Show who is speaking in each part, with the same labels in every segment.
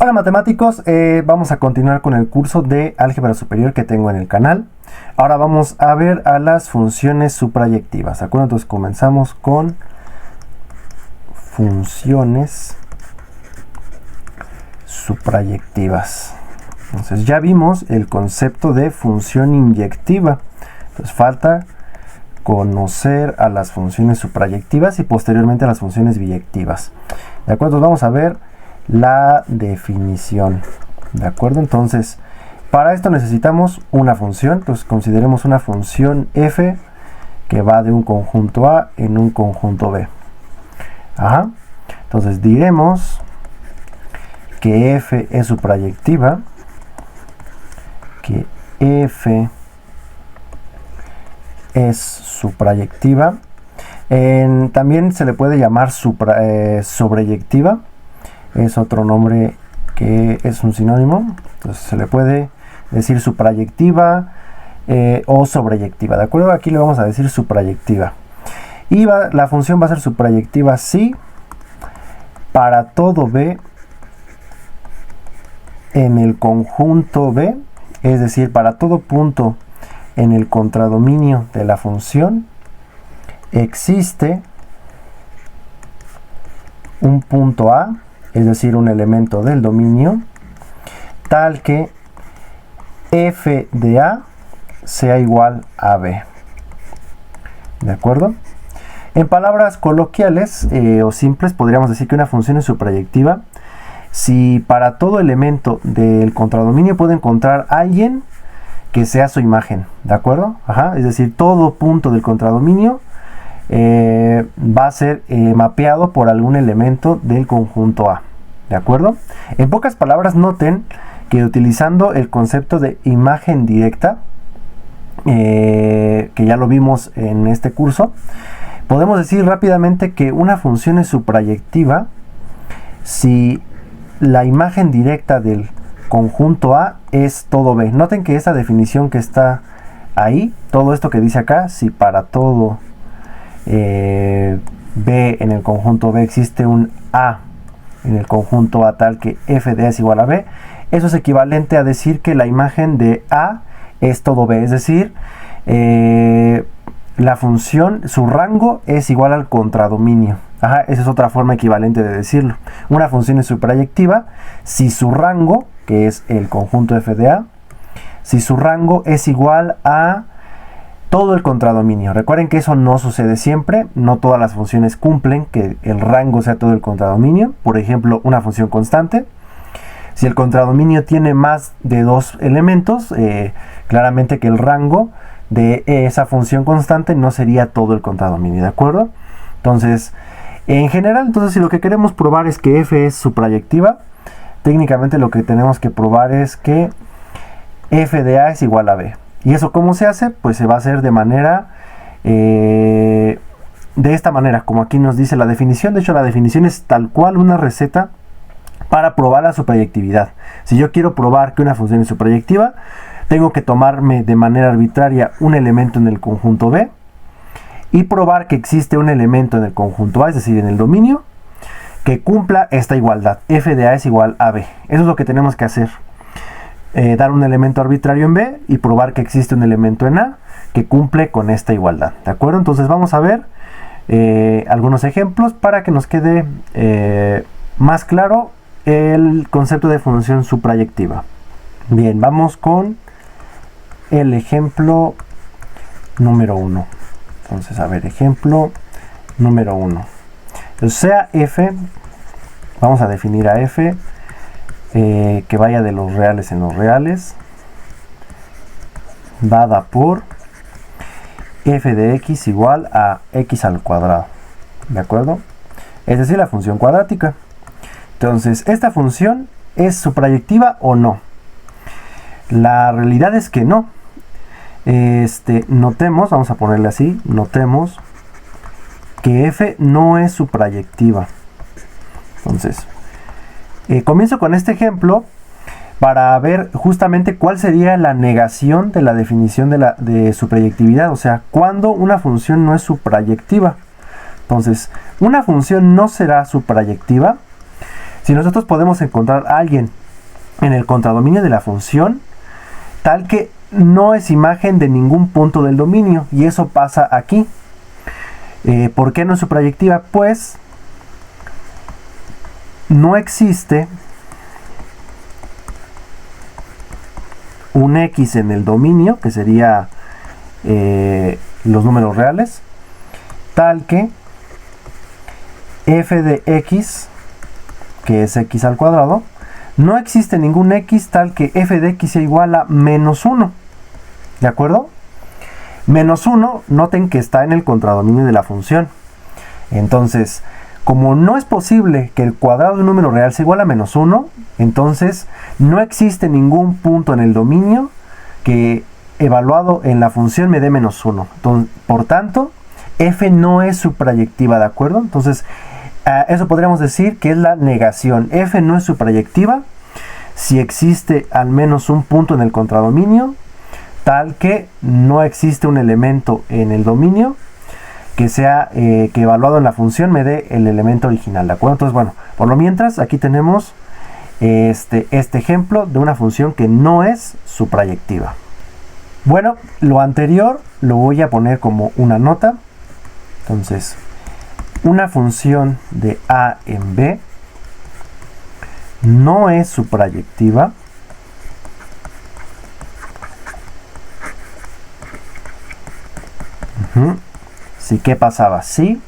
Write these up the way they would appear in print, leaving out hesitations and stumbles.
Speaker 1: Hola matemáticos, vamos a continuar con el curso de álgebra superior que tengo en el canal. Ahora vamos a ver a las funciones suprayectivas, ¿de acuerdo? Entonces comenzamos con funciones suprayectivas. Entonces ya vimos el concepto de función inyectiva. Entonces falta conocer a las funciones suprayectivas y posteriormente a las funciones biyectivas. ¿De acuerdo? Entonces vamos a ver la definición. ¿De acuerdo? Entonces, para esto necesitamos una función. Entonces consideremos una función f que va de un conjunto A en un conjunto B. Ajá. Entonces diremos que f es suprayectiva, que f es suprayectiva. También se le puede llamar sobreyectiva. Es otro nombre que es un sinónimo. Entonces se le puede decir suprayectiva o sobreyectiva. ¿De acuerdo? Aquí le vamos a decir suprayectiva. Y la función va a ser suprayectiva si para todo B en el conjunto B, es decir, para todo punto en el contradominio de la función, existe un punto A, es decir, un elemento del dominio, tal que f de A sea igual a B. ¿De acuerdo? En palabras coloquiales o simples, podríamos decir que una función es suprayectiva si para todo elemento del contradominio puede encontrar alguien que sea su imagen. ¿De acuerdo? Ajá. Es decir, todo punto del contradominio va a ser mapeado por algún elemento del conjunto A. ¿De acuerdo? En pocas palabras, noten que utilizando el concepto de imagen directa, que ya lo vimos en este curso, podemos decir rápidamente que una función es suprayectiva si la imagen directa del conjunto A es todo B. Noten que esa definición que está ahí, todo esto que dice acá, si para todo B en el conjunto B existe un A en el conjunto A tal que f de A es igual a B, eso es equivalente a decir que la imagen de A es todo B, es decir, la función, su rango es igual al contradominio. Ajá, esa es otra forma equivalente de decirlo. Una función es suprayectiva si su rango, que es el conjunto f de A, si su rango es igual a todo el contradominio. Recuerden que eso no sucede siempre, no todas las funciones cumplen que el rango sea todo el contradominio. Por ejemplo, una función constante, si el contradominio tiene más de dos elementos, claramente que el rango de esa función constante no sería todo el contradominio, ¿de acuerdo? Entonces, en general, si lo que queremos probar es que f es suprayectiva, técnicamente lo que tenemos que probar es que f de A es igual a B. ¿Y eso cómo se hace? Pues se va a hacer de manera, de esta manera, como aquí nos dice la definición. De hecho, la definición es tal cual una receta para probar la suprayectividad. Si yo quiero probar que una función es suprayectiva, tengo que tomarme de manera arbitraria un elemento en el conjunto B y probar que existe un elemento en el conjunto A, es decir, en el dominio, que cumpla esta igualdad. F de A es igual a B. Eso es lo que tenemos que hacer. Dar un elemento arbitrario en B y probar que existe un elemento en A que cumple con esta igualdad. ¿De acuerdo? Entonces vamos a ver algunos ejemplos para que nos quede más claro el concepto de función suprayectiva. Bien, vamos con el ejemplo número 1. Entonces, a ver, ejemplo número 1. Entonces, sea f, vamos a definir a f que vaya de los reales en los reales, dada por f de x igual a x al cuadrado. ¿De acuerdo? Es decir, la función cuadrática. Entonces, ¿esta función es suprayectiva o no? La realidad es que no. Notemos, vamos a ponerle así, notemos que f no es suprayectiva. Entonces, comienzo con este ejemplo para ver justamente cuál sería la negación de la definición de su proyectividad, o sea, cuando una función no es suprayectiva. Entonces, una función no será suprayectiva si nosotros podemos encontrar a alguien en el contradominio de la función tal que no es imagen de ningún punto del dominio, y eso pasa aquí. ¿Por qué no es suprayectiva? Pues no existe un x en el dominio, que sería los números reales, tal que f de x, que es x al cuadrado, no existe ningún x tal que f de x sea igual a menos 1. ¿De acuerdo? Menos 1, noten que está en el contradominio de la función. Entonces, como no es posible que el cuadrado de un número real sea igual a menos 1, entonces no existe ningún punto en el dominio que evaluado en la función me dé menos 1. Entonces, por tanto, f no es suprayectiva, ¿de acuerdo? Entonces, eso podríamos decir que es la negación. F no es suprayectiva si existe al menos un punto en el contradominio tal que no existe un elemento en el dominio que sea que evaluado en la función me dé el elemento original, ¿de acuerdo? Entonces, bueno, por lo mientras aquí tenemos este ejemplo de una función que no es suprayectiva. Bueno, lo anterior lo voy a poner como una nota. Entonces, una función de a en b no es suprayectiva si, ¿qué pasaba? Si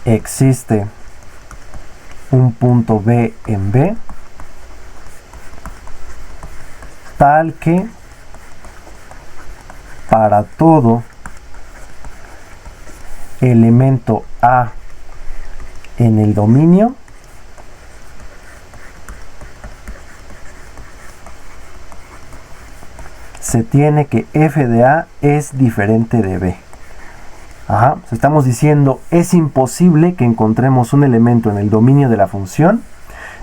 Speaker 1: existe un punto b en b tal que para todo elemento a en el dominio se tiene que f de a es diferente de b. Estamos diciendo, es imposible que encontremos un elemento en el dominio de la función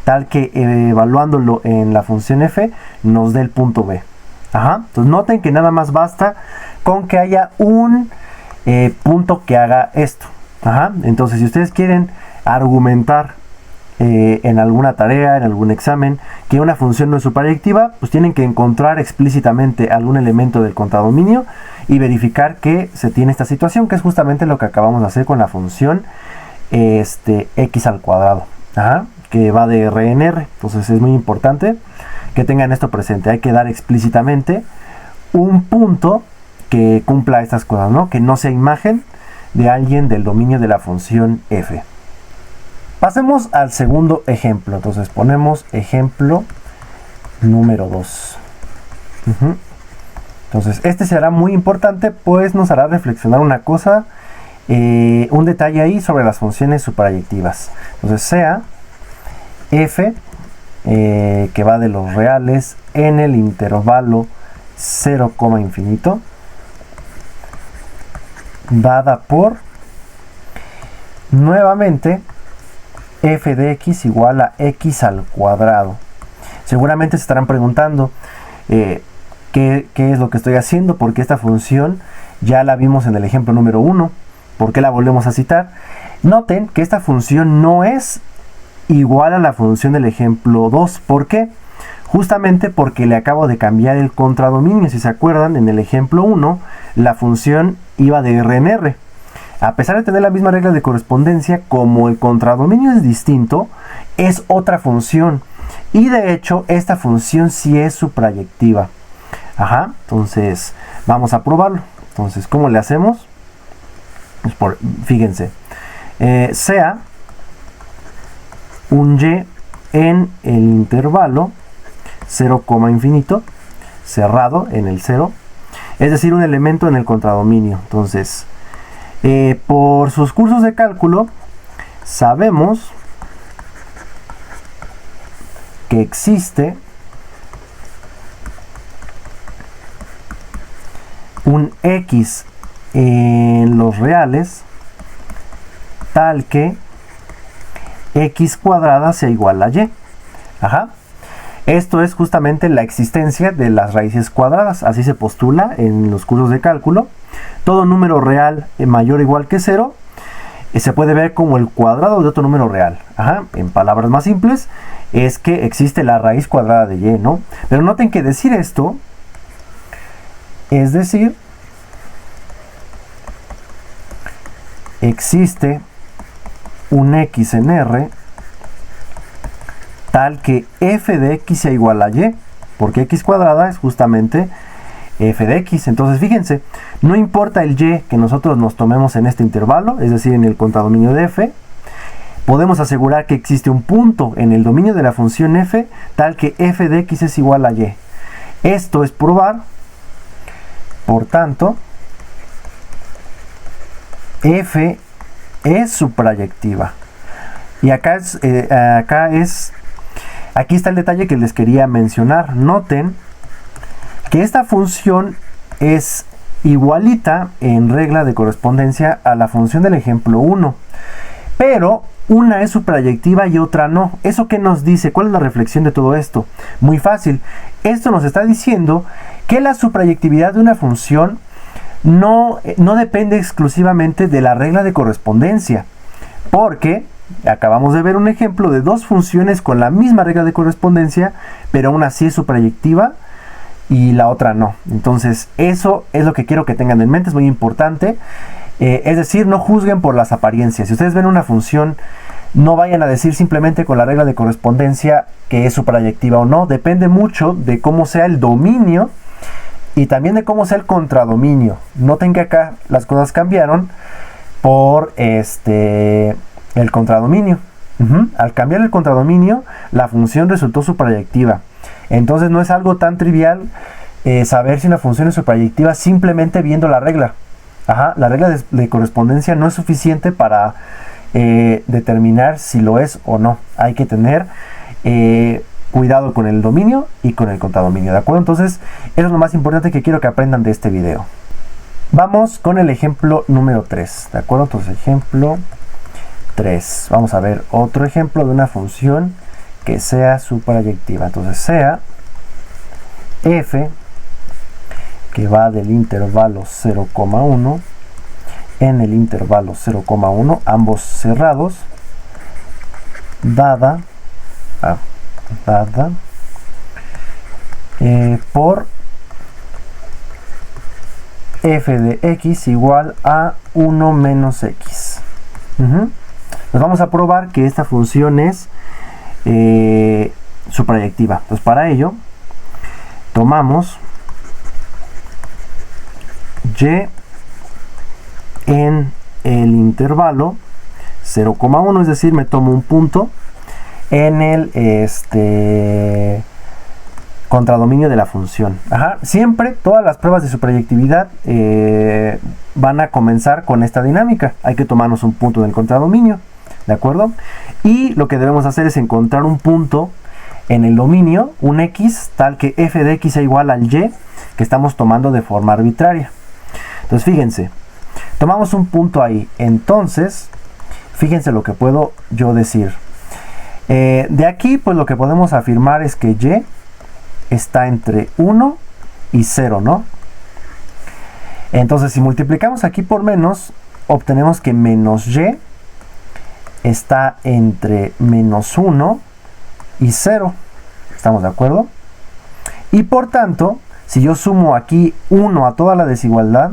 Speaker 1: tal que evaluándolo en la función f nos dé el punto b. Entonces noten que nada más basta con que haya un punto que haga esto. Entonces, si ustedes quieren argumentar en alguna tarea, en algún examen, que una función no es suprayectiva, pues tienen que encontrar explícitamente algún elemento del contradominio y verificar que se tiene esta situación, que es justamente lo que acabamos de hacer con la función x al cuadrado, que va de r en r. Entonces es muy importante que tengan esto presente. Hay que dar explícitamente un punto que cumpla estas cosas, ¿no? Que no sea imagen de alguien del dominio de la función f. Pasemos al segundo ejemplo. Entonces ponemos ejemplo número 2. Entonces este será muy importante, pues nos hará reflexionar una cosa, un detalle ahí sobre las funciones suprayectivas. Entonces sea f que va de los reales en el intervalo 0, infinito, dada por nuevamente f de x igual a x al cuadrado. Seguramente se estarán preguntando ¿qué es lo que estoy haciendo? Porque esta función ya la vimos en el ejemplo número 1. ¿Por qué la volvemos a citar? Noten que esta función no es igual a la función del ejemplo 2. ¿Por qué? Justamente porque le acabo de cambiar el contradominio. Si se acuerdan, en el ejemplo 1 la función iba de r en r. A pesar de tener la misma regla de correspondencia, como el contradominio es distinto, es otra función. Y de hecho, esta función sí es suprayectiva. Entonces, vamos a probarlo. Entonces, ¿cómo le hacemos? Pues fíjense. Sea un y en el intervalo 0, infinito, cerrado en el 0. Es decir, un elemento en el contradominio. Entonces, por sus cursos de cálculo, sabemos que existe un x en los reales tal que x cuadrada sea igual a y. Esto es justamente la existencia de las raíces cuadradas, así se postula en los cursos de cálculo. Todo número real mayor o igual que 0 se puede ver como el cuadrado de otro número real. En palabras más simples, es que existe la raíz cuadrada de y, ¿no? Pero noten que decir esto es decir, existe un x en R tal que f de x sea igual a y, porque x cuadrada es justamente f de x. Entonces fíjense, no importa el y que nosotros nos tomemos en este intervalo, es decir, en el contradominio de f, podemos asegurar que existe un punto en el dominio de la función f tal que f de x es igual a y. Esto es probar, por tanto, f es suprayectiva. Y aquí está el detalle que les quería mencionar. Noten que esta función es igualita en regla de correspondencia a la función del ejemplo 1, pero una es suprayectiva y otra no. ¿Eso qué nos dice? ¿Cuál es la reflexión de todo esto? Muy fácil. Esto nos está diciendo que la suprayectividad de una función no depende exclusivamente de la regla de correspondencia, porque acabamos de ver un ejemplo de dos funciones con la misma regla de correspondencia, pero una sí es suprayectiva y la otra no. Entonces eso es lo que quiero que tengan en mente, es muy importante. Es decir, no juzguen por las apariencias. Si ustedes ven una función, no vayan a decir simplemente con la regla de correspondencia que es suprayectiva o no. Depende mucho de cómo sea el dominio y también de cómo sea el contradominio. Noten que acá las cosas cambiaron por el contradominio. Al cambiar el contradominio, la función resultó suprayectiva. Entonces no es algo tan trivial saber si una función es suprayectiva simplemente viendo la regla. La regla de correspondencia no es suficiente para determinar si lo es o no. Hay que tener cuidado con el dominio y con el contradominio, ¿de acuerdo? Entonces, eso es lo más importante que quiero que aprendan de este video. Vamos con el ejemplo número 3, ¿de acuerdo? Entonces, ejemplo 3. Vamos a ver otro ejemplo de una función que sea suprayectiva. Entonces, sea f, que va del intervalo 0,1 en el intervalo 0,1, ambos cerrados, dada por f de x igual a 1 menos x. Nos vamos a probar que esta función es suprayectiva. Entonces, para ello tomamos y en el intervalo 0,1, es decir, me tomo un punto en el contradominio de la función. Siempre todas las pruebas de suprayectividad van a comenzar con esta dinámica. Hay que tomarnos un punto en el contradominio, ¿de acuerdo? Y lo que debemos hacer es encontrar un punto en el dominio, un x, tal que f de x sea igual al y que estamos tomando de forma arbitraria. Entonces fíjense, tomamos un punto ahí. Entonces, fíjense lo que puedo yo decir. De aquí, pues lo que podemos afirmar es que y está entre 1 y 0, ¿no? Entonces, si multiplicamos aquí por menos, obtenemos que menos y está entre menos 1 y 0. ¿Estamos de acuerdo? Y por tanto, si yo sumo aquí 1 a toda la desigualdad,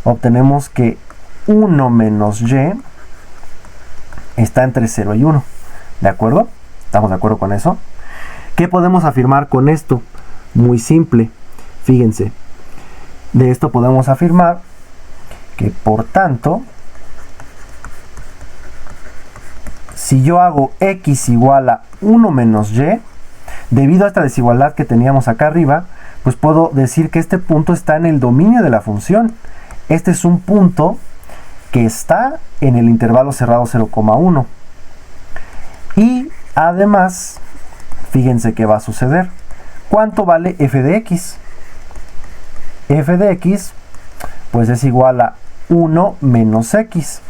Speaker 1: obtenemos que 1 menos y está entre 0 y 1. ¿De acuerdo? ¿Estamos de acuerdo con eso? ¿Qué podemos afirmar con esto? Muy simple. Fíjense. De esto podemos afirmar que, por tanto, si yo hago x igual a 1 menos y, debido a esta desigualdad que teníamos acá arriba, pues puedo decir que este punto está en el dominio de la función. Este es un punto que está en el intervalo cerrado 0,1. Y además, fíjense qué va a suceder. ¿Cuánto vale f de x? F de x, pues es igual a 1 menos x.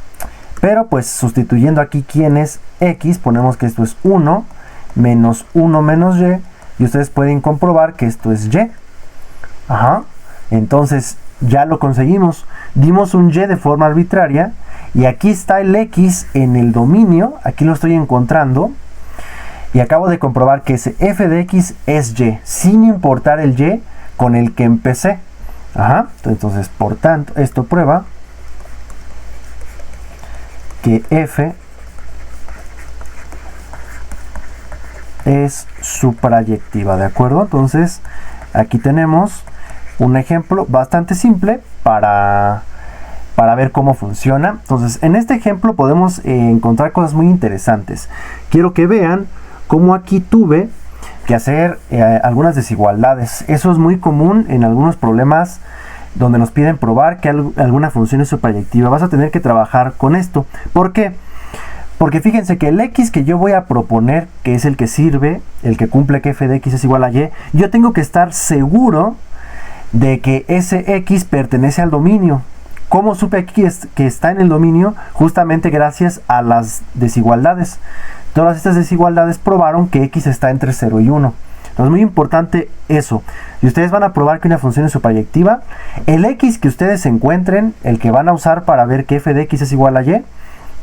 Speaker 1: Pero pues sustituyendo aquí quién es x, ponemos que esto es 1 menos 1 menos y, y ustedes pueden comprobar que esto es y. Ajá. Entonces ya lo conseguimos. Dimos un y de forma arbitraria y aquí está el x en el dominio. Aquí lo estoy encontrando y acabo de comprobar que ese f de x es y, sin importar el y con el que empecé. Ajá. Entonces, por tanto, esto prueba que f es suprayectiva, ¿de acuerdo? Entonces, aquí tenemos un ejemplo bastante simple para ver cómo funciona. Entonces, en este ejemplo podemos encontrar cosas muy interesantes. Quiero que vean cómo aquí tuve que hacer algunas desigualdades. Eso es muy común en algunos problemas donde nos piden probar que alguna función es suprayectiva. Vas a tener que trabajar con esto. ¿Por qué? Porque fíjense que el x que yo voy a proponer, que es el que sirve, el que cumple que f de x es igual a y, yo tengo que estar seguro de que ese x pertenece al dominio. ¿Cómo supe aquí que está en el dominio? Justamente gracias a las desigualdades. Todas estas desigualdades probaron que x está entre 0 y 1. Entonces, muy importante eso. Si ustedes van a probar que una función es suprayectiva, el x que ustedes encuentren, el que van a usar para ver que f de x es igual a y,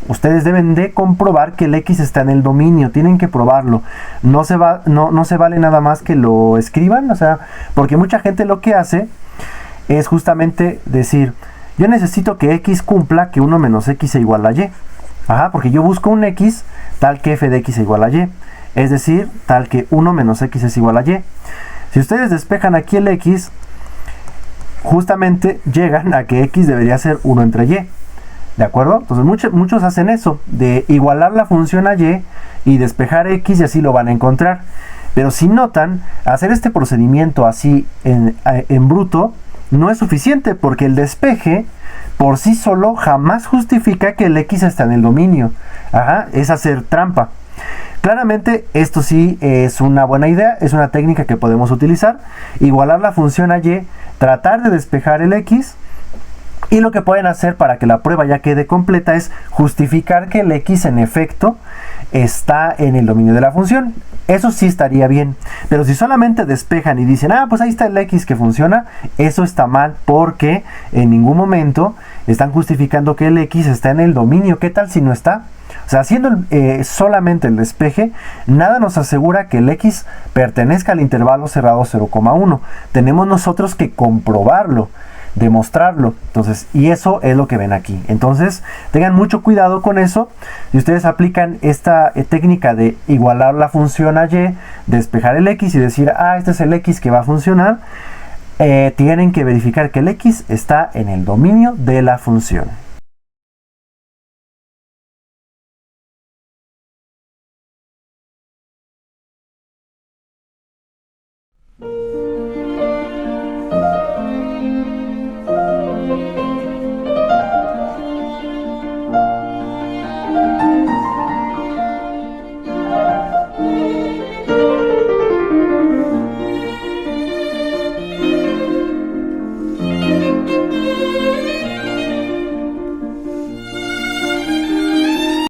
Speaker 1: ustedes deben de comprobar que el x está en el dominio. Tienen que probarlo. No se vale nada más que lo escriban. O sea, porque mucha gente lo que hace es justamente decir, yo necesito que x cumpla que 1 menos x sea igual a y. Ajá, porque yo busco un x tal que f de x sea igual a y. Es decir, tal que 1 menos x es igual a y. Si ustedes despejan aquí el x, justamente llegan a que x debería ser 1 entre y. ¿De acuerdo? Entonces muchos hacen eso, de igualar la función a y despejar x, y así lo van a encontrar. Pero si notan, hacer este procedimiento así en bruto no es suficiente, porque el despeje por sí solo jamás justifica que el x está en el dominio. Ajá, es hacer trampa. Claramente esto sí es una buena idea, es una técnica que podemos utilizar. Igualar la función a y, tratar de despejar el x. Y lo que pueden hacer para que la prueba ya quede completa es justificar que el x en efecto está en el dominio de la función. Eso sí estaría bien. Pero si solamente despejan y dicen, pues ahí está el x que funciona, eso está mal, porque en ningún momento están justificando que el x está en el dominio. ¿Qué tal si no está? O sea, haciendo solamente el despeje, nada nos asegura que el x pertenezca al intervalo cerrado 0,1. Tenemos nosotros que comprobarlo, demostrarlo. Entonces, y eso es lo que ven aquí. Entonces, tengan mucho cuidado con eso. Si ustedes aplican esta técnica de igualar la función a y, despejar el x y decir, este es el x que va a funcionar, tienen que verificar que el x está en el dominio de la función.